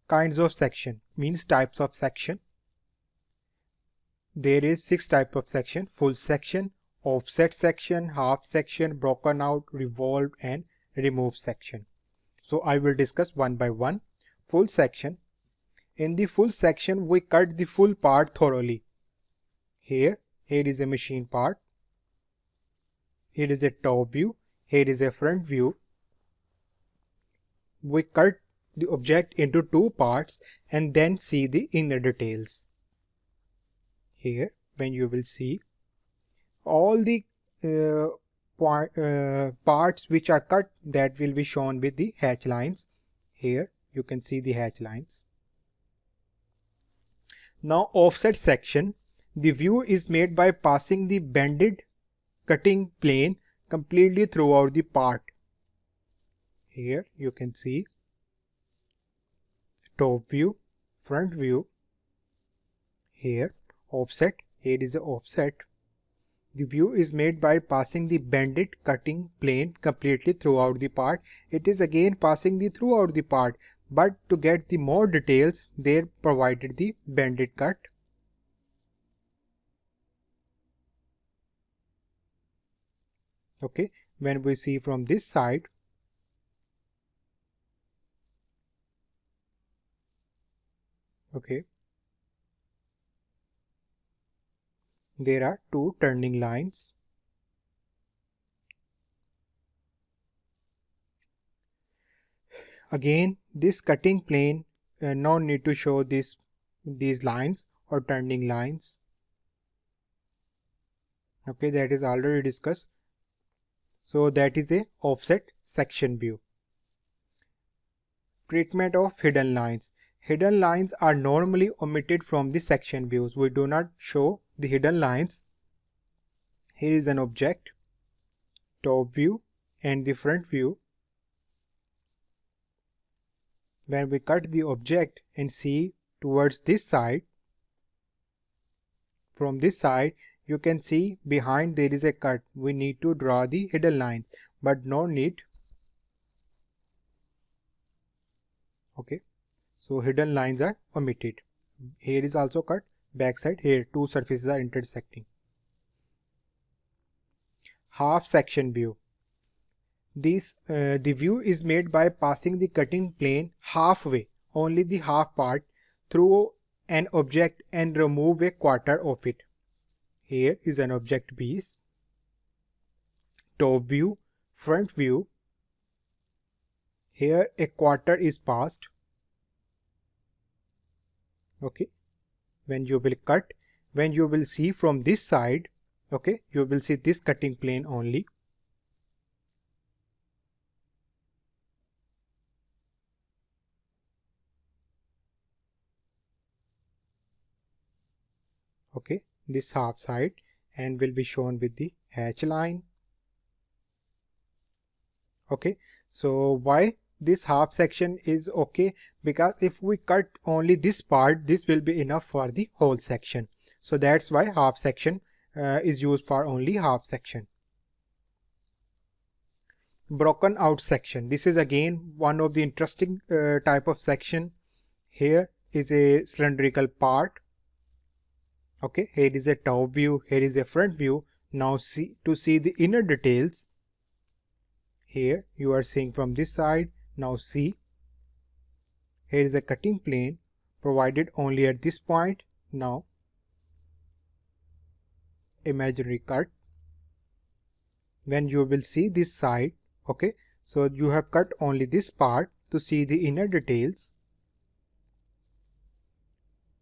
kinds of section, means types of section. There is 6 types of section: full section, offset section, half section, broken out, revolved, and removed section. So I will discuss one by one. Full section. In the full section, we cut the full part thoroughly. Here is a machine part. Here is a top view. Here is a front view. We cut the object into 2 parts and then see the inner details. Here, when you will see all the parts which are cut, that will be shown with the hatch lines. Here you can see the hatch lines. Now offset section. The view is made by passing the bended cutting plane completely throughout the part. Here you can see top view, front view. Here offset. Here is the offset. The view is made by passing the bended cutting plane completely throughout the part. It is again passing the throughout the part, but to get the more details, they provided the bended cut. Okay, when we see from this side, okay, there are 2 turning lines. Again, this cutting plane, no need to show these lines or turning lines. Okay, that is already discussed. So that is a offset section view. Treatment of hidden lines. Hidden lines are normally omitted from the section views. We do not show the hidden lines. Here is an object, top view and the front view. When we cut the object and see towards this side, from this side you can see behind there is a cut. We need to draw the hidden line, but no need. Okay, so hidden lines are omitted. Here is also cut, backside. Here 2 surfaces are intersecting. Half section view. The view is made by passing the cutting plane halfway, only the half part, through an object and remove a quarter of it. Here is an object piece, top view, front view. Here a quarter is passed. Okay, when you will cut, when you will see from this side, okay, you will see this cutting plane only. Okay, this half side, and will be shown with the hatch line. Okay, so why this half section is okay? Because if we cut only this part, this will be enough for the whole section. So that's why half section is used for only half section. Broken out section. This is again one of the interesting type of section. Here is a cylindrical part. Okay, here is a top view, here is a front view. Now to see the inner details. Here you are seeing from this side. Now see, here is a cutting plane provided only at this point. Now imaginary cut. When you will see this side, okay, so you have cut only this part to see the inner details.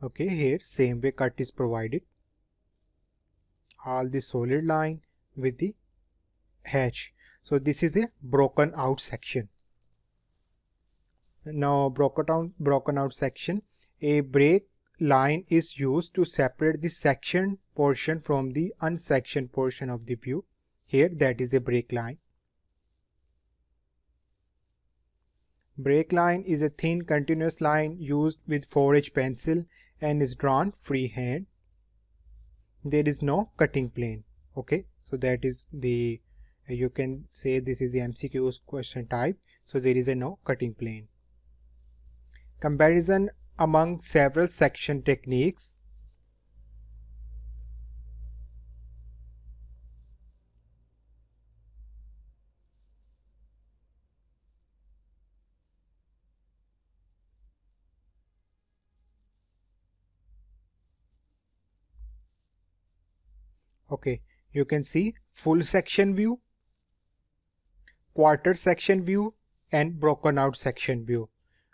Okay, here same way cut is provided. All the solid line with the hatch. So this is a broken out section. Now broken out section. A break line is used to separate the sectioned portion from the unsectioned portion of the view. Here that is a break line. Break line is a thin continuous line used with 4H pencil and is drawn freehand. There is no cutting plane. Okay, so that is the, you can say this is the MCQ question type. So there is a no cutting plane. Comparison among several section techniques. Okay, you can see full section view, quarter section view, and broken out section view.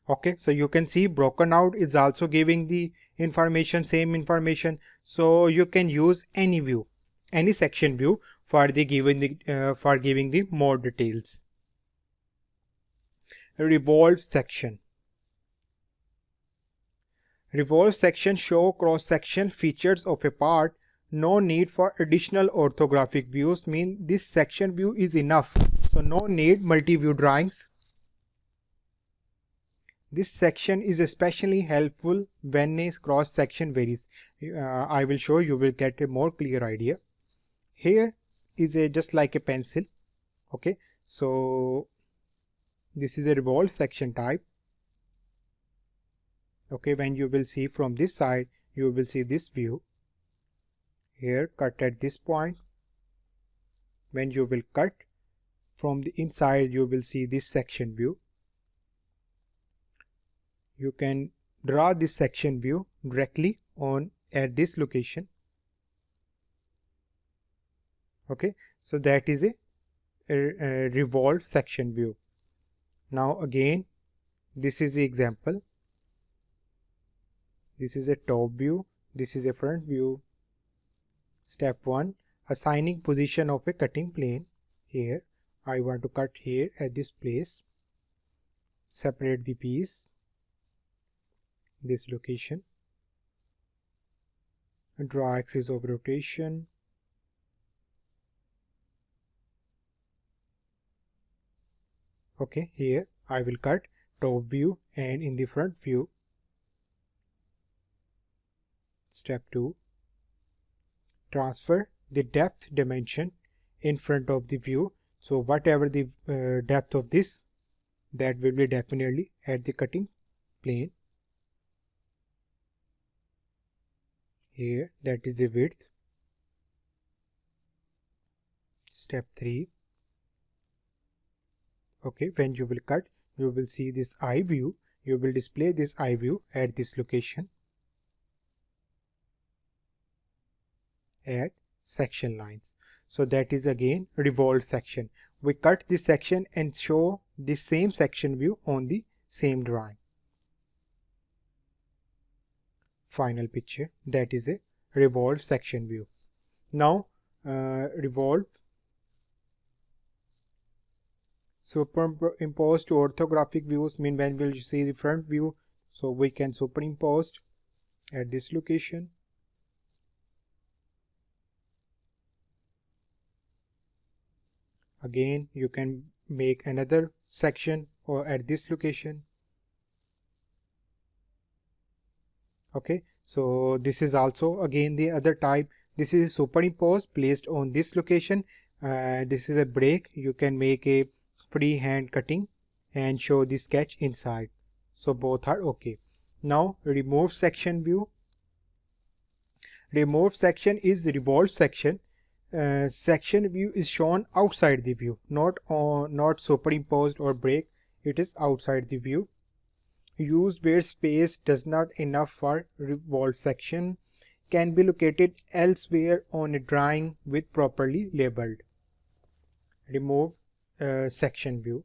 Okay, so you can see broken out is also giving the information, same information. So you can use any view, any section view for the giving the more details. Revolve section. Revolve section show cross-section features of a part. No need for additional orthographic views, mean this section view is enough. So no need multi-view drawings. This section is especially helpful when a cross-section varies. I will show you will get a more clear idea. Here is a just like a pencil. Okay, so this is a revolve section type. Okay, when you will see from this side, you will see this view. Here, cut at this point. When you will cut from the inside, you will see this section view. You can draw this section view directly on at this location. Okay, so that is a revolved section view. Now again, this is the example. This is a top view, this is a front view. Step 1, assigning position of a cutting plane. Here I want to cut here at this place. Separate the piece, this location, and draw axis of rotation. Okay, here I will cut top view and in the front view. Step 2, transfer the depth dimension in front of the view. So whatever the depth of this, that will be definitely at the cutting plane. Here that is the width. Step 3. Okay, when you will cut, you will see this eye view. You will display this eye view at this location at section lines. So that is again revolved section. We cut this section and show the same section view on the same drawing. Final picture, that is a revolved section view. Now revolve superimpose to orthographic views, mean when we'll see the front view, so we can superimpose at this location. Again, you can make another section or at this location. Okay, so this is also again the other type. This is superimpose placed on this location. This is a break. You can make a freehand cutting and show the sketch inside. So both are okay. Now remove section view. Remove section is revolved section. Section view is shown outside the view, not superimposed or break. It is outside the view. Used where space does not enough for revolved section. Can be located elsewhere on a drawing with properly labeled. Remove section view.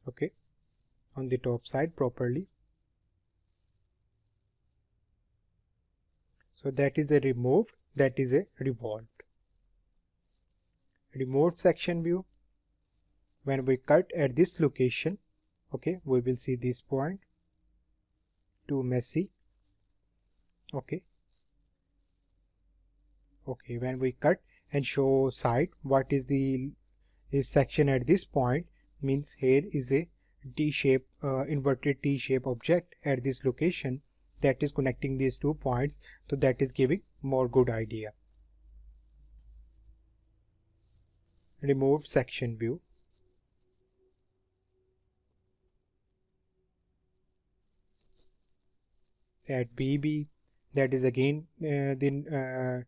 Okay, on the top side properly. So that is a removed, that is a revolved. Removed section view. When we cut at this location, okay, we will see this point. Too messy. Okay. Okay, when we cut and show side, what is the section at this point, means here is a T-shape, inverted T-shape object at this location that is connecting these 2 points. So that is giving more good idea. remove section view. Add BB, that is again the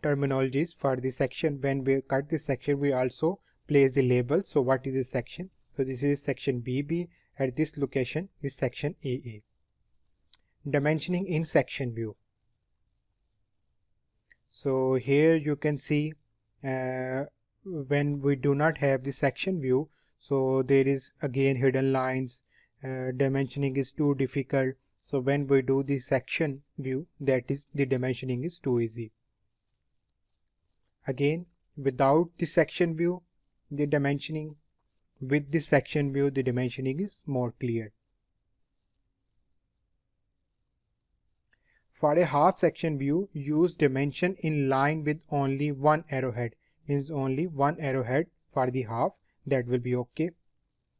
terminologies for the section. When we cut this section, we also place the label. So what is this section? So this is section BB. At this location is section AA. Dimensioning in section view. So here you can see when we do not have the section view, so there is again hidden lines, dimensioning is too difficult. So when we do the section view, that is the dimensioning is too easy. Again, without the section view, the dimensioning, with the section view, the dimensioning is more clear. For a half section view, use dimension in line with only one arrowhead. Means only one arrowhead for the half, that will be okay.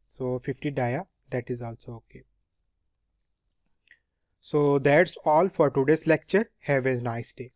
So 50 dia, that is also okay. So that's all for today's lecture. Have a nice day.